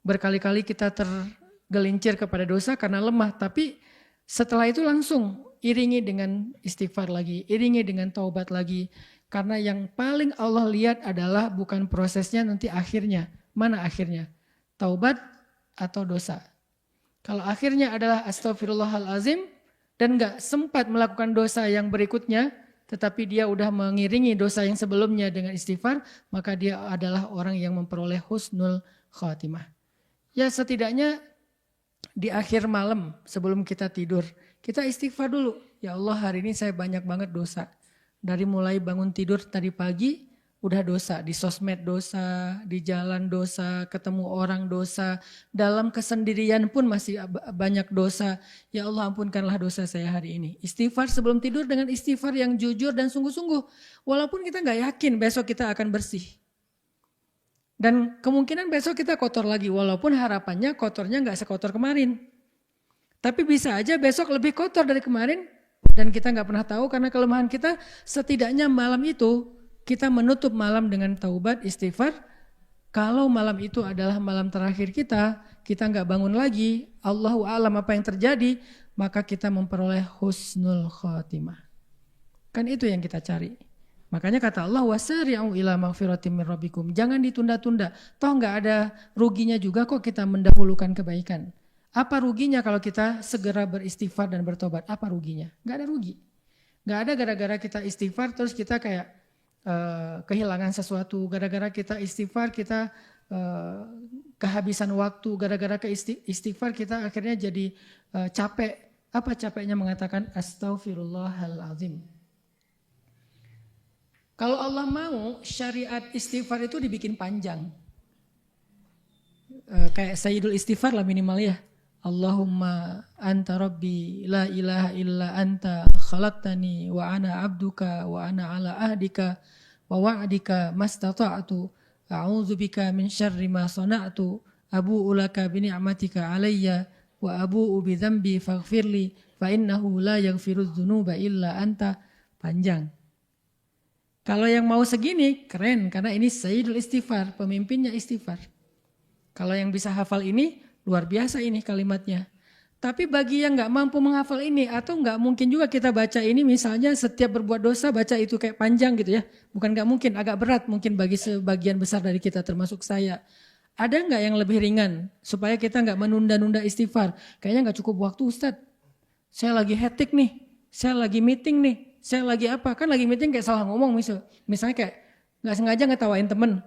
Berkali-kali kita tergelincir kepada dosa karena lemah. Tapi setelah itu langsung iringi dengan istighfar lagi. Iringi dengan taubat lagi. Karena yang paling Allah lihat adalah bukan prosesnya, nanti akhirnya. Mana akhirnya? Taubat atau dosa. Kalau akhirnya adalah astaghfirullahalazim dan gak sempat melakukan dosa yang berikutnya, tetapi dia udah mengiringi dosa yang sebelumnya dengan istighfar, maka dia adalah orang yang memperoleh husnul khatimah. Ya setidaknya di akhir malam sebelum kita tidur, kita istighfar dulu. Ya Allah, hari ini saya banyak banget dosa. Dari mulai bangun tidur tadi pagi, udah dosa, di sosmed dosa, di jalan dosa, ketemu orang dosa, dalam kesendirian pun masih banyak dosa. Ya Allah, ampunkanlah dosa saya hari ini. Istighfar sebelum tidur dengan istighfar yang jujur dan sungguh-sungguh. Walaupun kita gak yakin besok kita akan bersih. Dan kemungkinan besok kita kotor lagi, walaupun harapannya kotornya gak sekotor kemarin. Tapi bisa aja besok lebih kotor dari kemarin, dan kita gak pernah tahu karena kelemahan kita. Setidaknya malam itu kita menutup malam dengan taubat, istighfar. Kalau malam itu adalah malam terakhir kita gak bangun lagi, Allahu a'lam apa yang terjadi, maka kita memperoleh husnul khatimah. Kan itu yang kita cari. Makanya kata Allah, wasari'u ila maghfiratin min rabbikum. Jangan ditunda-tunda. Toh gak ada ruginya juga kok kita mendahulukan kebaikan. Apa ruginya kalau kita segera beristighfar dan bertobat? Apa ruginya? Gak ada rugi. Gak ada gara-gara kita istighfar terus kita kayak kehilangan sesuatu, gara-gara kita istighfar kita kehabisan waktu, gara-gara istighfar kita akhirnya jadi capek. Apa capeknya mengatakan astaghfirullahalazim? Kalau Allah mau syariat istighfar itu dibikin panjang, kayak Sayyidul Istighfar lah minimal ya. Allahumma anta rabbi la ilaha illa anta khalaqtani wa ana abduka wa ana ala ahdika wa wa'dika mastata'tu a'udzubika min syarri ma sana'tu abu'u laka bi ni'matika alayya wa abu'u bi dzambi faghfirli fa innahu la yaghfirudz dzunuba illa anta. Panjang. Kalau yang mau segini keren karena ini Sayyidul Istighfar, pemimpinnya istighfar. Kalau yang bisa hafal ini luar biasa ini kalimatnya. Tapi bagi yang gak mampu menghafal ini atau gak mungkin juga kita baca ini misalnya setiap berbuat dosa baca itu kayak panjang gitu ya. Bukan gak mungkin, agak berat mungkin bagi sebagian besar dari kita termasuk saya. Ada gak yang lebih ringan supaya kita gak menunda-nunda istighfar? Kayaknya gak cukup waktu Ustadz. Saya lagi hektik nih, saya lagi meeting nih, saya lagi apa? Kan lagi meeting kayak salah ngomong misalnya kayak gak sengaja ngetawain temen.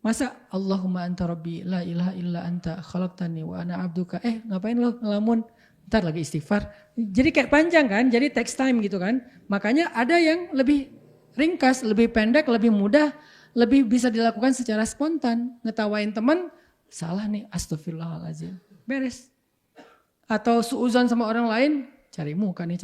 Masa Allahumma anta rabbi la ilaha illa anta khalaqtani wa ana abduka. Ngapain lo ngelamun? Ntar lagi istighfar. Jadi kayak panjang kan, jadi takes time gitu kan. Makanya ada yang lebih ringkas, lebih pendek, lebih mudah, lebih bisa dilakukan secara spontan. Ngetawain teman, salah nih astagfirullahaladzim. Beres. atau suuzon sama orang lain, cari muka nih,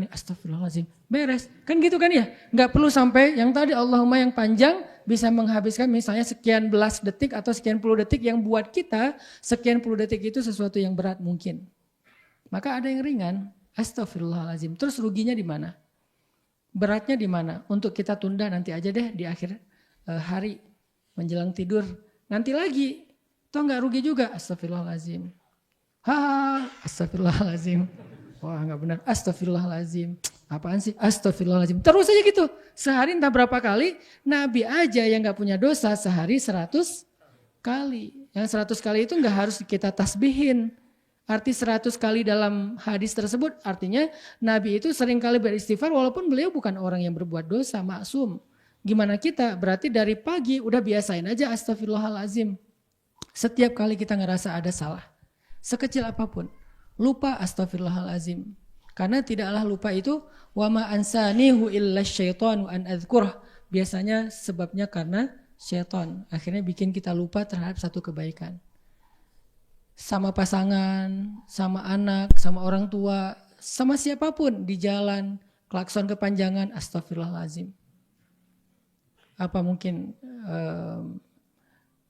astagfirullahaladzim, beres. Kan gitu kan ya, nggak perlu sampai yang tadi Allahumma yang panjang bisa menghabiskan misalnya sekian belas detik atau sekian puluh detik yang buat kita sekian puluh detik itu sesuatu yang berat mungkin. Maka ada yang ringan, astagfirullahaladzim. Terus ruginya di mana? Beratnya di mana? Untuk kita tunda nanti aja deh di akhir hari menjelang tidur. Nanti lagi, toh nggak rugi juga, astagfirullahaladzim. Astagfirullahaladzim. Wah nggak benar, astagfirullahaladzim. Apaan sih? Astagfirullahaladzim. Terus aja gitu. Sehari entah berapa kali, Nabi aja yang gak punya dosa sehari 100 kali. Yang 100 kali itu gak harus kita tasbihin. Arti 100 kali dalam hadis tersebut artinya Nabi itu sering kali beristighfar walaupun beliau bukan orang yang berbuat dosa, maksum. Gimana kita? Berarti dari pagi udah biasain aja astagfirullahaladzim. Setiap kali kita ngerasa ada salah. Sekecil apapun. Lupa astagfirullahaladzim. Karena tidaklah lupa itu wa ma ansanihu illa syaitanu an adzkurah. Biasanya sebabnya karena syaitan. Akhirnya bikin kita lupa terhadap satu kebaikan. Sama pasangan, sama anak, sama orang tua, sama siapapun di jalan, klakson kepanjangan, astagfirullahaladzim. Apa mungkin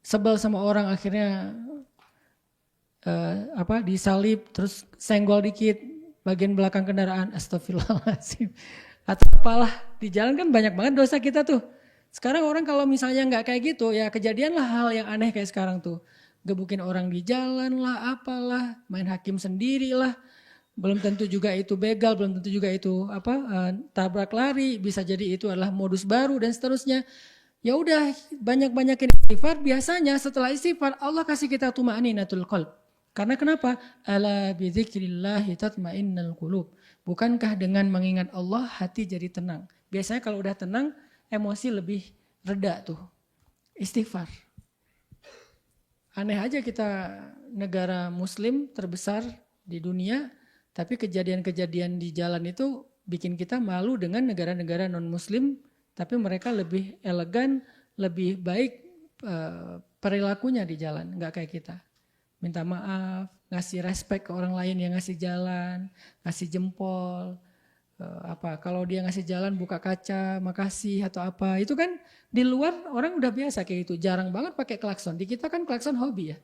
sebel sama orang akhirnya disalib terus senggol dikit bagian belakang kendaraan, astagfirullahaladzim. Atau apalah, di jalan kan banyak banget dosa kita tuh. Sekarang orang kalau misalnya nggak kayak gitu, ya kejadianlah hal yang aneh kayak sekarang tuh. Gebukin orang di jalan lah, apalah, main hakim sendiri lah. Belum tentu juga itu begal, belum tentu juga itu tabrak lari, bisa jadi itu adalah modus baru dan seterusnya. Ya udah, banyak-banyakin istighfar, biasanya setelah istighfar Allah kasih kita tuma'aninatul qalb. Karena kenapa? Ala bidzikrillahi tatmainnul qulub. Bukankah dengan mengingat Allah hati jadi tenang? Biasanya kalau udah tenang, emosi lebih reda tuh. Istighfar. Aneh aja kita negara muslim terbesar di dunia, tapi kejadian-kejadian di jalan itu bikin kita malu dengan negara-negara non-muslim, tapi mereka lebih elegan, lebih baik perilakunya di jalan, nggak kayak kita. Minta maaf, ngasih respect ke orang lain yang ngasih jalan, ngasih jempol, kalau dia ngasih jalan buka kaca, makasih atau apa. Itu kan di luar orang udah biasa kayak gitu, jarang banget pakai klakson. Di kita kan klakson hobi ya.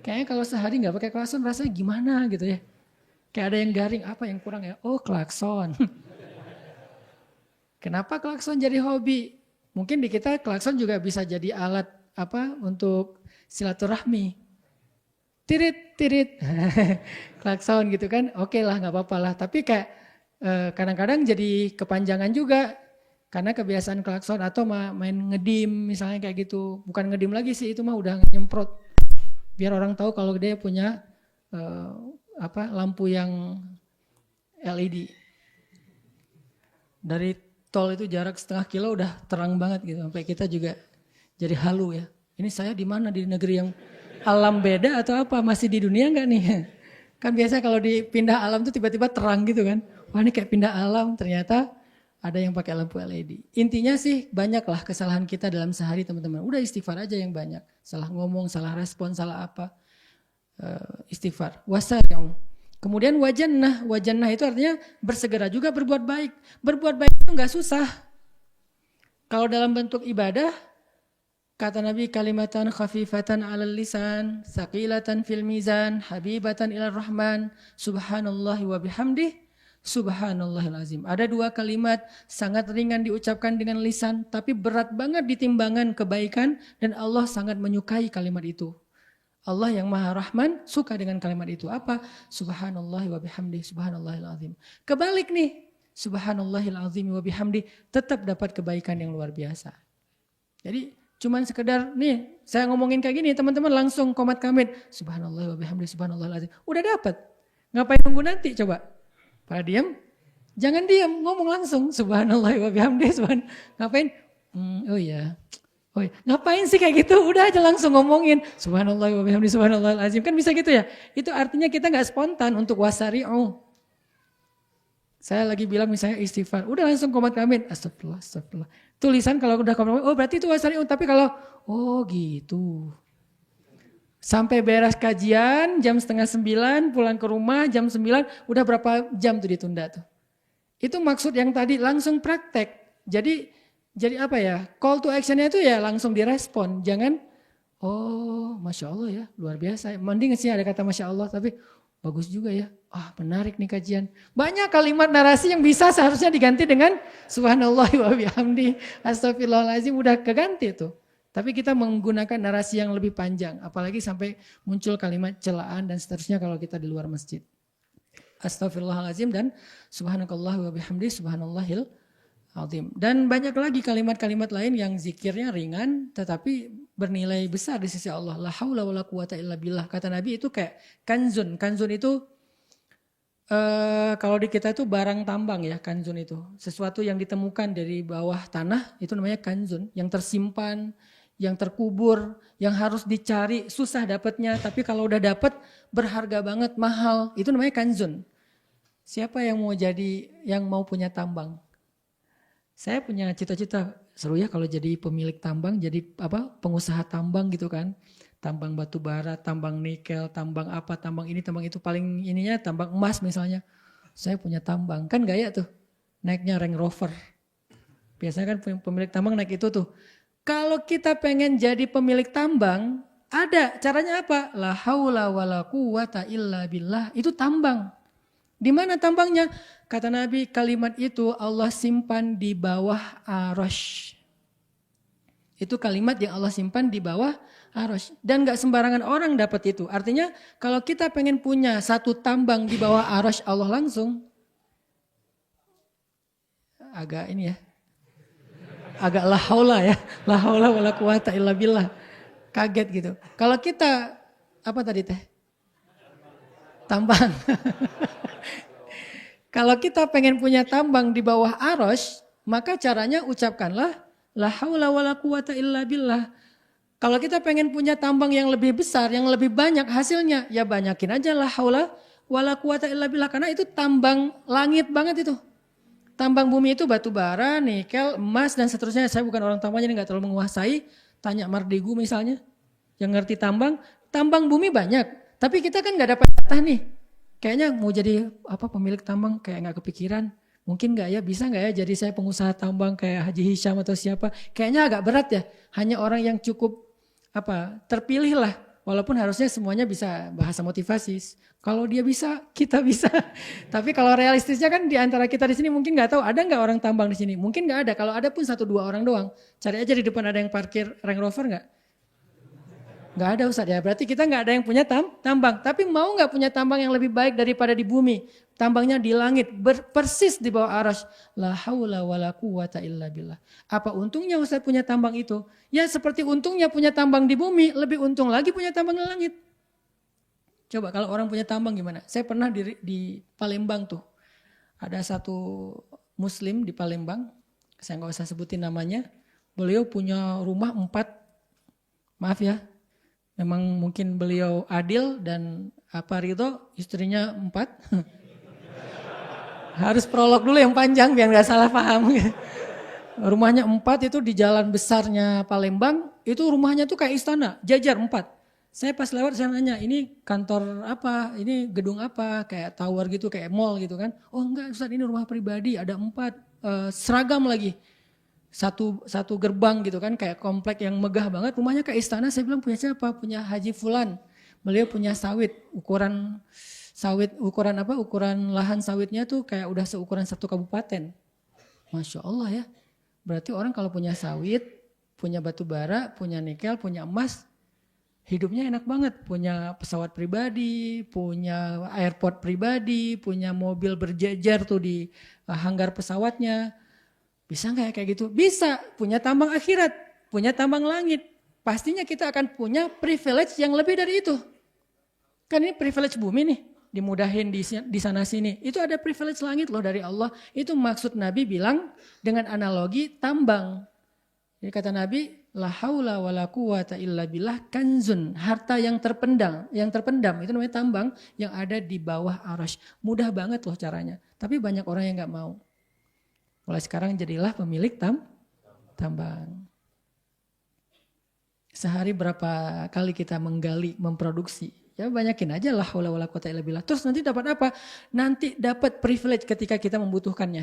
Kayaknya kalau sehari nggak pakai klakson rasanya gimana gitu ya. Kayak ada yang garing, apa yang kurang ya? Oh klakson. Kenapa klakson jadi hobi? Mungkin di kita klakson juga bisa jadi alat untuk silaturahmi. Tirit, tirit, klakson gitu kan, oke lah nggak apa-apa lah. Tapi kayak kadang-kadang jadi kepanjangan juga karena kebiasaan klakson atau main ngedim misalnya kayak gitu. Bukan ngedim lagi sih, itu mah udah nyemprot. Biar orang tahu kalau dia punya lampu yang LED. Dari tol itu jarak setengah kilo udah terang banget gitu. Sampai kita juga jadi halu ya. Ini saya di mana, di negeri yang alam beda atau apa, masih di dunia enggak nih? Kan biasa kalau dipindah alam tuh tiba-tiba terang gitu kan. Wah ini kayak pindah alam, ternyata ada yang pakai lampu LED. Intinya sih banyaklah kesalahan kita dalam sehari teman-teman. Udah istighfar aja yang banyak. Salah ngomong, salah respon, salah apa. Istighfar. Wasari'u. Kemudian wajannah. Wajannah itu artinya bersegera juga berbuat baik. Berbuat baik itu enggak susah. Kalau dalam bentuk ibadah, kata Nabi, kalimatan khafifatan 'alal lisan, saqilatan fil mizan, habibatan ilar rahman, subhanallahi wa bihamdih, subhanallahil azim. Ada dua kalimat sangat ringan diucapkan dengan lisan, tapi berat banget di timbangan kebaikan dan Allah sangat menyukai kalimat itu. Allah yang Maha Rahman suka dengan kalimat itu. Apa? Subhanallahi wa bihamdih, subhanallahil azim. Kebalik nih, subhanallahil azim wa bihamdih, tetap dapat kebaikan yang luar biasa. Jadi cuman sekedar nih saya ngomongin kayak gini teman-teman langsung komat kamit subhanallah wa bihamdi subhanallahil azim. Udah dapat. Ngapain nunggu nanti coba? Pada diam? Jangan diam, ngomong langsung subhanallah wa bihamdi ngapain? Oh iya. Ngapain sih kayak gitu? Udah aja langsung ngomongin subhanallah wa bihamdi subhanallahil azim. Kan bisa gitu ya? Itu artinya kita enggak spontan untuk wasari'u. Saya lagi bilang misalnya istighfar, udah langsung komat kamit, astagfirullah, astagfirullah. Tulisan kalau udah komat kamit, oh berarti itu wasari'un, tapi kalau, oh gitu. Sampai beres kajian jam 8:30, pulang ke rumah jam 9, udah berapa jam tuh ditunda tuh. Itu maksud yang tadi langsung praktek. Jadi apa ya, call to actionnya itu ya langsung direspon. Jangan, oh Masya Allah ya, luar biasa. Mending sih ada kata Masya Allah, tapi bagus juga ya. Menarik nih kajian. Banyak kalimat narasi yang bisa seharusnya diganti dengan Subhanallah wa bihamdi, astagfirullahaladzim, udah keganti tuh. Tapi kita menggunakan narasi yang lebih panjang, apalagi sampai muncul kalimat celaan dan seterusnya kalau kita di luar masjid. Astagfirullahaladzim dan subhanakallah wa bihamdi subhanallahil azim. Dan banyak lagi kalimat-kalimat lain yang zikirnya ringan tetapi bernilai besar di sisi Allah. La haula wala quwata illa billah. Kata Nabi itu kayak kanzun. Kanzun itu kalau di kita itu barang tambang ya, kanzun itu. Sesuatu yang ditemukan dari bawah tanah itu namanya kanzun. Yang tersimpan, yang terkubur, yang harus dicari, susah dapatnya. Tapi kalau udah dapat berharga banget, mahal. Itu namanya kanzun. Siapa yang mau punya tambang? Saya punya cita-cita, seru ya kalau jadi pemilik tambang, jadi pengusaha tambang gitu kan. Tambang batu bara, tambang nikel, tambang apa, tambang ini, tambang itu, paling ininya tambang emas misalnya. Saya punya tambang, kan gaya tuh, naiknya Range Rover. Biasanya kan pemilik tambang naik itu tuh. Kalau kita pengen jadi pemilik tambang, ada caranya apa? La haula wala quwata illa billah, itu tambang. Di mana tambangnya? Kata Nabi, kalimat itu Allah simpan di bawah arasy. Itu kalimat yang Allah simpan di bawah arasy. Dan gak sembarangan orang dapat itu. Artinya kalau kita pengen punya satu tambang di bawah arasy Allah langsung, agak ini ya, agak la haula ya, la haula wala quwata illa billah. Kaget gitu. Kalau kita, apa tadi teh? Tambang. Kalau kita pengen punya tambang di bawah arasy, maka caranya ucapkanlah la haula wala quwata illa billah. Kalau kita pengen punya tambang yang lebih besar, yang lebih banyak hasilnya, ya banyakin aja la haula wala quwata illa billah. Karena itu tambang langit banget itu. Tambang bumi itu batu bara, nikel, emas dan seterusnya. Saya bukan orang tambang jadi gak terlalu menguasai. Tanya Mardigu misalnya, yang ngerti tambang. Tambang bumi banyak, tapi kita kan gak dapat jatah nih. Kayaknya mau jadi pemilik tambang kayak nggak kepikiran. Mungkin nggak ya, bisa nggak ya jadi saya pengusaha tambang kayak Haji Hisham atau siapa. Kayaknya agak berat ya, hanya orang yang cukup terpilih lah. Walaupun harusnya semuanya bisa bahasa motivasi. Kalau dia bisa, kita bisa. Tapi kalau realistisnya kan di antara kita di sini mungkin nggak tahu ada nggak orang tambang di sini. Mungkin nggak ada, kalau ada pun 1-2 orang doang. Cari aja di depan ada yang parkir Range Rover nggak? Nggak ada Ustaz ya, berarti kita nggak ada yang punya tambang. Tapi mau nggak punya tambang yang lebih baik daripada di bumi? Tambangnya di langit, persis di bawah arasy. La haula wala quwata illa billah. Apa untungnya Ustaz punya tambang itu? Ya seperti untungnya punya tambang di bumi, lebih untung lagi punya tambang di langit. Coba kalau orang punya tambang gimana? Saya pernah di Palembang tuh. Ada satu muslim di Palembang, saya nggak usah sebutin namanya. Beliau punya rumah 4, maaf ya, memang mungkin beliau adil dan ridho, istrinya 4. Harus prolog dulu yang panjang biar gak salah paham. Rumahnya 4 itu di jalan besarnya Palembang, itu rumahnya tuh kayak istana, jajar 4. Saya pas lewat saya nanya, ini kantor apa, ini gedung apa, kayak tower gitu, kayak mall gitu kan. Oh enggak Ustaz, ini rumah pribadi, ada 4, seragam lagi. Satu gerbang gitu kan, kayak komplek yang megah banget, rumahnya kayak istana. Saya bilang punya siapa? Punya Haji Fulan. Beliau punya sawit, ukuran lahan sawitnya tuh kayak udah seukuran 1 kabupaten. Masya Allah ya. Berarti orang kalau punya sawit, punya batu bara, punya nikel, punya emas, hidupnya enak banget. Punya pesawat pribadi, punya airport pribadi, punya mobil berjejer tuh di hanggar pesawatnya. Bisa nggak ya kayak gitu? Bisa, punya tambang akhirat, punya tambang langit. Pastinya kita akan punya privilege yang lebih dari itu. Kan ini privilege bumi nih, dimudahin di sana sini. Itu ada privilege langit loh dari Allah. Itu maksud Nabi bilang dengan analogi tambang. Jadi kata Nabi, la haula wala quwata illa billah kanzun, harta yang terpendam itu namanya tambang yang ada di bawah arasy. Mudah banget loh caranya. Tapi banyak orang yang nggak mau. Mulai sekarang jadilah pemilik tambang. Sehari berapa kali kita menggali, memproduksi. Ya banyakin aja la haula wala quwata illa billah. Terus nanti dapat apa? Nanti dapat privilege ketika kita membutuhkannya.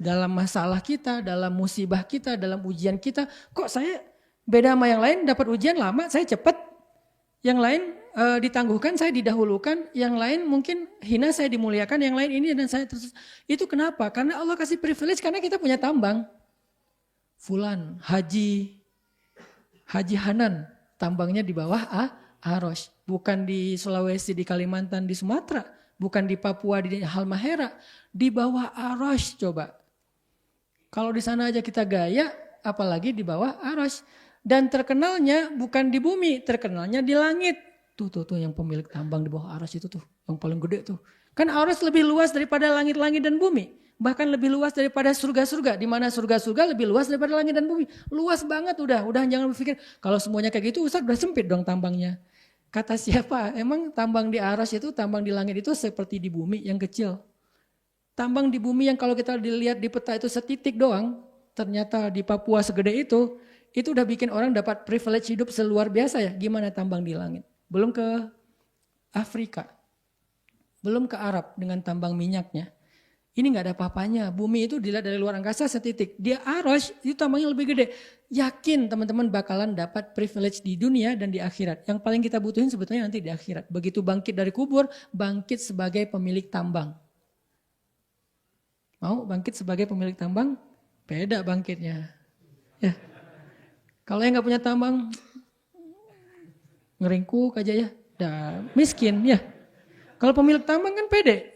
Dalam masalah kita, dalam musibah kita, dalam ujian kita. Kok saya beda sama yang lain, dapat ujian lama, saya cepat. Yang lain ditangguhkan, saya didahulukan. Yang lain mungkin hina, saya dimuliakan. Yang lain ini dan saya terus. Itu kenapa? Karena Allah kasih privilege karena kita punya tambang. Fulan, Haji Hanan, tambangnya di bawah Arosh. Bukan di Sulawesi, di Kalimantan, di Sumatera. Bukan di Papua, di Halmahera. Di bawah Arosh coba. Kalau di sana aja kita gaya, apalagi di bawah Arosh. Dan terkenalnya bukan di bumi, terkenalnya di langit. Tuh yang pemilik tambang di bawah Arosh itu tuh, yang paling gede tuh. Kan Arosh lebih luas daripada langit-langit dan bumi. Bahkan lebih luas daripada surga-surga. Di mana surga-surga lebih luas daripada langit dan bumi. Luas banget udah jangan berpikir. Kalau semuanya kayak gitu, Ustaz udah sempit dong tambangnya. Kata siapa? Emang tambang di Arosh itu, tambang di langit itu seperti di bumi yang kecil. Tambang di bumi yang kalau kita dilihat di peta itu setitik doang. Ternyata di Papua segede itu udah bikin orang dapat privilege hidup seluar biasa ya. Gimana tambang di langit? Belum ke Afrika. Belum ke Arab dengan tambang minyaknya. Ini gak ada apa-apanya. Bumi itu dilihat dari luar angkasa setitik. Dia Arosh itu tambangnya lebih gede. Yakin teman-teman bakalan dapat privilege di dunia dan di akhirat. Yang paling kita butuhin sebetulnya nanti di akhirat. Begitu bangkit dari kubur, bangkit sebagai pemilik tambang. Mau bangkit sebagai pemilik tambang? Beda bangkitnya. Ya. Kalau yang gak punya tambang, ngeringkuk aja ya. Dah miskin ya. Kalau pemilik tambang kan pede.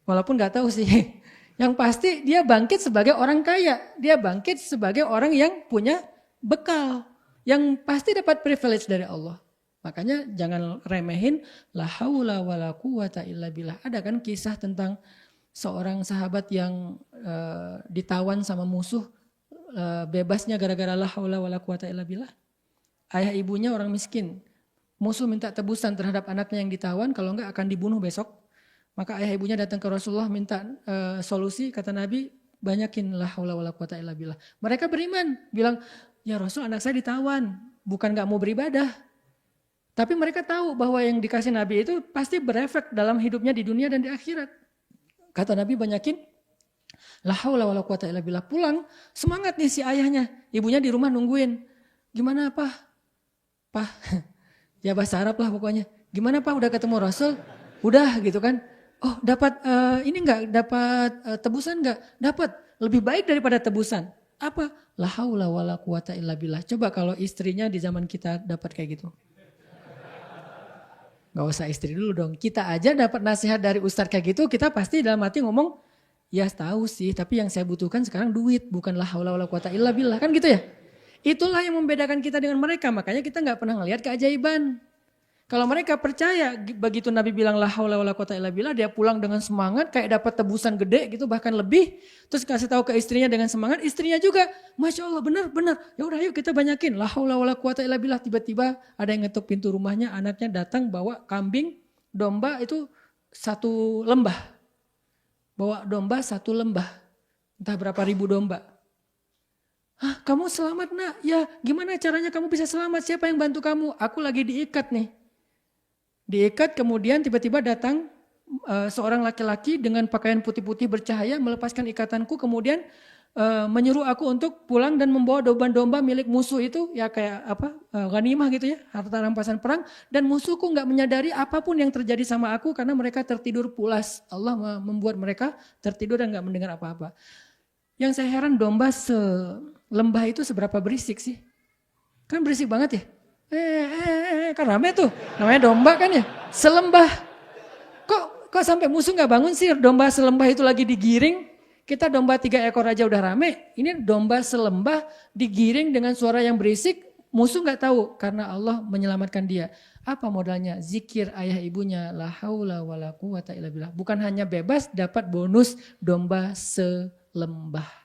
Walaupun gak tahu sih. Yang pasti dia bangkit sebagai orang kaya. Dia bangkit sebagai orang yang punya bekal. Yang pasti dapat privilege dari Allah. Makanya jangan remehin la haula wala quwata illa billah. Ada kan kisah tentang seorang sahabat yang ditawan sama musuh. Bebasnya gara-gara la haula wala quwata illa billah. Ayah ibunya orang miskin. Musuh minta tebusan terhadap anaknya yang ditawan. Kalau enggak akan dibunuh besok. Maka ayah ibunya datang ke Rasulullah minta solusi, kata Nabi, banyakin la haula wala quwata illa billah. Mereka beriman, bilang, ya Rasul anak saya ditawan, bukan gak mau beribadah. Tapi mereka tahu bahwa yang dikasih Nabi itu pasti berefek dalam hidupnya di dunia dan di akhirat. Kata Nabi banyakin, la haula wala quwata illa billah. Pulang, semangat nih si ayahnya, ibunya di rumah nungguin. Gimana Pak? Pak, ya bahasa Arab lah pokoknya. Gimana Pak udah ketemu Rasul? Udah gitu kan. Oh dapat ini enggak, dapat tebusan enggak? Dapat, lebih baik daripada tebusan. Apa? La haula wala quwata illa billah. Coba kalau istrinya di zaman kita dapat kayak gitu. Gak usah istri dulu dong. Kita aja dapat nasihat dari ustadz kayak gitu, kita pasti dalam hati ngomong, ya tahu sih, tapi yang saya butuhkan sekarang duit, bukan la haula wala quwata illa billah. Kan gitu ya? Itulah yang membedakan kita dengan mereka, makanya kita gak pernah ngelihat keajaiban. Kalau mereka percaya, begitu Nabi bilang la haula wala quwata illa billah, dia pulang dengan semangat kayak dapat tebusan gede gitu bahkan lebih. Terus kasih tahu ke istrinya dengan semangat, istrinya juga, Masya Allah benar. Ya udah yuk kita banyakin la haula wala quwata illa billah. Tiba-tiba ada yang ngetuk pintu rumahnya, anaknya datang bawa kambing, domba itu satu lembah. Bawa domba satu lembah, entah berapa ribu domba. Hah, kamu selamat nak? Ya gimana caranya kamu bisa selamat? Siapa yang bantu kamu? Aku lagi diikat nih. Diikat kemudian tiba-tiba datang seorang laki-laki dengan pakaian putih-putih bercahaya melepaskan ikatanku kemudian menyuruh aku untuk pulang dan membawa domba-domba milik musuh itu ya kayak apa ghanimah gitu ya, harta rampasan perang, dan musuhku nggak menyadari apapun yang terjadi sama aku karena mereka tertidur pulas. Allah membuat mereka tertidur dan nggak mendengar apa-apa. Yang saya heran domba selembah itu seberapa berisik sih? Kan berisik banget ya. Kan rame tuh, namanya domba kan ya, selembah. Kok sampai musuh nggak bangun sih? Domba selembah itu lagi digiring, kita domba 3 ekor aja udah rame. Ini domba selembah digiring dengan suara yang berisik, musuh nggak tahu karena Allah menyelamatkan dia. Apa modalnya? Zikir ayah ibunya, la haula wala quwata illa billah. Bukan hanya bebas, dapat bonus domba selembah.